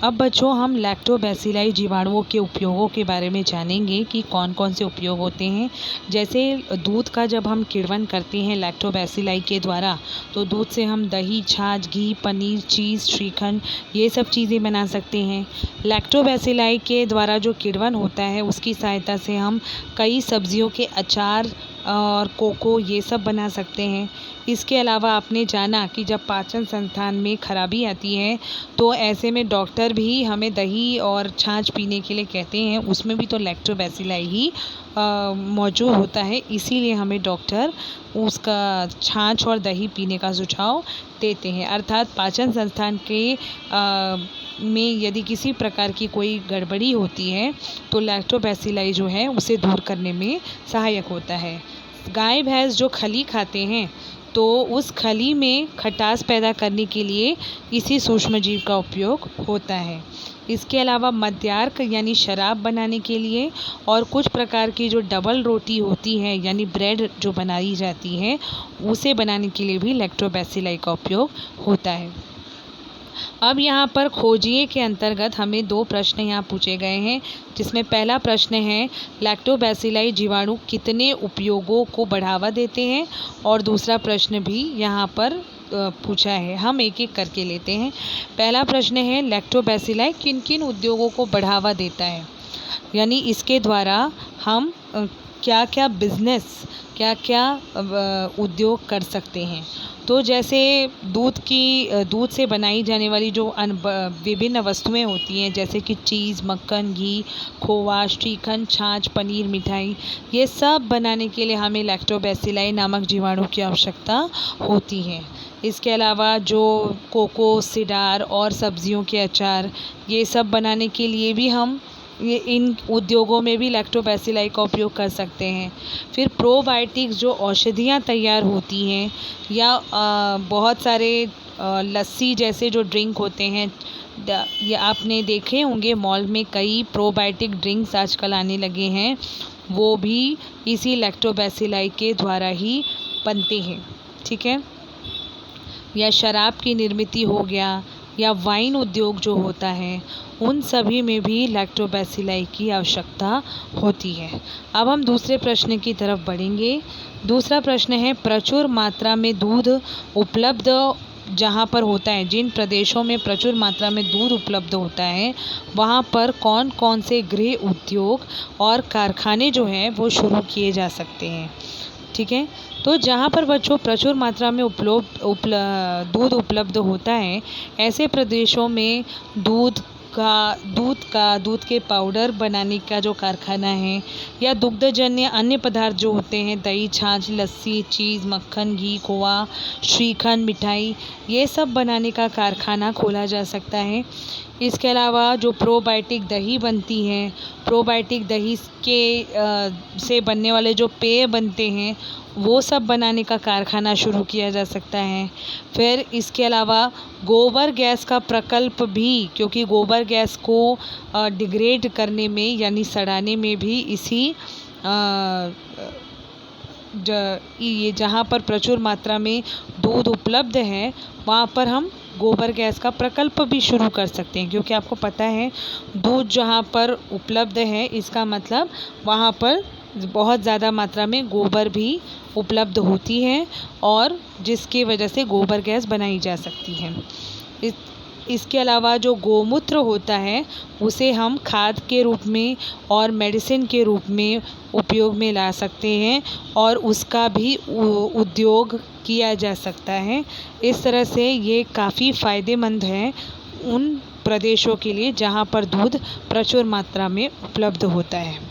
अब बच्चों हम लैक्टोबैसिलाई जीवाणुओं के उपयोगों के बारे में जानेंगे कि कौन कौन से उपयोग होते हैं। जैसे दूध का जब हम किण्वन करते हैं लैक्टोबैसिलाई के द्वारा, तो दूध से हम दही, छाछ, घी, पनीर, चीज़, श्रीखंड ये सब चीज़ें बना सकते हैं। लैक्टोबैसिलाई के द्वारा जो किण्वन होता है उसकी सहायता से हम कई सब्जियों के अचार और कोको ये सब बना सकते हैं। इसके अलावा आपने जाना कि जब पाचन संस्थान में खराबी आती है तो ऐसे में डॉक्टर भी हमें दही और छाछ पीने के लिए कहते हैं, उसमें भी तो लैक्टोबैसिलाई ही मौजूद होता है, इसीलिए हमें डॉक्टर उसका छाछ और दही पीने का सुझाव देते हैं। अर्थात पाचन संस्थान के में यदि किसी प्रकार की कोई गड़बड़ी होती है तो लैक्टोबैसिलाई जो है उसे दूर करने में सहायक होता है। गाय भैंस जो खली खाते हैं तो उस खली में खटास पैदा करने के लिए इसी सूक्ष्मजीव का उपयोग होता है। इसके अलावा मद्यार्क यानी शराब बनाने के लिए और कुछ प्रकार की जो डबल रोटी होती है यानी ब्रेड जो बनाई जाती है उसे बनाने के लिए भी लैक्टोबैसिलाई का उपयोग होता है। अब यहाँ पर खोजिए के अंतर्गत हमें 2 प्रश्न यहाँ पूछे गए हैं, जिसमें पहला प्रश्न है लैक्टोबैसिलाई जीवाणु कितने उपयोगों को बढ़ावा देते हैं, और दूसरा प्रश्न भी यहाँ पर पूछा है। हम एक एक करके लेते हैं। पहला प्रश्न है लैक्टोबैसिलाई किन किन उद्योगों को बढ़ावा देता है, यानी इसके द्वारा हम क्या क्या बिजनेस, क्या क्या उद्योग कर सकते हैं। तो जैसे दूध से बनाई जाने वाली जो विभिन्न वस्तुएं होती हैं, जैसे कि चीज़, मक्खन, घी, खोवा, श्रीखंड, छाछ, पनीर, मिठाई, ये सब बनाने के लिए हमें लैक्टोबैसिलाई नामक जीवाणु की आवश्यकता होती है। इसके अलावा जो कोको, सिडार और सब्जियों के अचार ये सब बनाने के लिए भी हम इन उद्योगों में भी लैक्टोबैसिलाई का उपयोग कर सकते हैं। फिर प्रोबायोटिक्स जो औषधियाँ तैयार होती हैं या बहुत सारे लस्सी जैसे जो ड्रिंक होते हैं, ये आपने देखे होंगे मॉल में कई प्रोबायोटिक ड्रिंक्स आजकल आने लगे हैं, वो भी इसी लैक्टोबैसिलाई के द्वारा ही बनते हैं। ठीक है। या शराब की निर्मित हो गया या वाइन उद्योग जो होता है, उन सभी में भी लैक्टोबैसिलाई की आवश्यकता होती है। अब हम दूसरे प्रश्न की तरफ बढ़ेंगे। दूसरा प्रश्न है प्रचुर मात्रा में दूध उपलब्ध जहाँ पर होता है, जिन प्रदेशों में प्रचुर मात्रा में दूध उपलब्ध होता है वहाँ पर कौन कौन से गृह उद्योग और कारखाने जो हैं वो शुरू किए जा सकते हैं। ठीक है। तो जहाँ पर बच्चों प्रचुर मात्रा में दूध उपलब्ध होता है, ऐसे प्रदेशों में दूध के पाउडर बनाने का जो कारखाना है या दुग्धजन्य अन्य पदार्थ जो होते हैं, दही, छाछ, लस्सी, चीज़, मक्खन, घी, खोवा, श्रीखंड, मिठाई, ये सब बनाने का कारखाना खोला जा सकता है। इसके अलावा जो प्रोबायोटिक दही बनती है, प्रोबायोटिक दही से बनने वाले जो पेय बनते हैं वो सब बनाने का कारखाना शुरू किया जा सकता है। फिर इसके अलावा गोबर गैस का प्रकल्प भी, क्योंकि गोबर गैस को डिग्रेड करने में यानी सड़ाने में भी इसी ये जहाँ पर प्रचुर मात्रा में दूध उपलब्ध है वहाँ पर हम गोबर गैस का प्रकल्प भी शुरू कर सकते हैं, क्योंकि आपको पता है दूध जहाँ पर उपलब्ध है इसका मतलब वहाँ पर बहुत ज़्यादा मात्रा में गोबर भी उपलब्ध होती है और जिसकी वजह से गोबर गैस बनाई जा सकती है। इसके अलावा जो गोमूत्र होता है उसे हम खाद के रूप में और मेडिसिन के रूप में उपयोग में ला सकते हैं और उसका भी उद्योग किया जा सकता है। इस तरह से ये काफ़ी फ़ायदेमंद है उन प्रदेशों के लिए जहाँ पर दूध प्रचुर मात्रा में उपलब्ध होता है।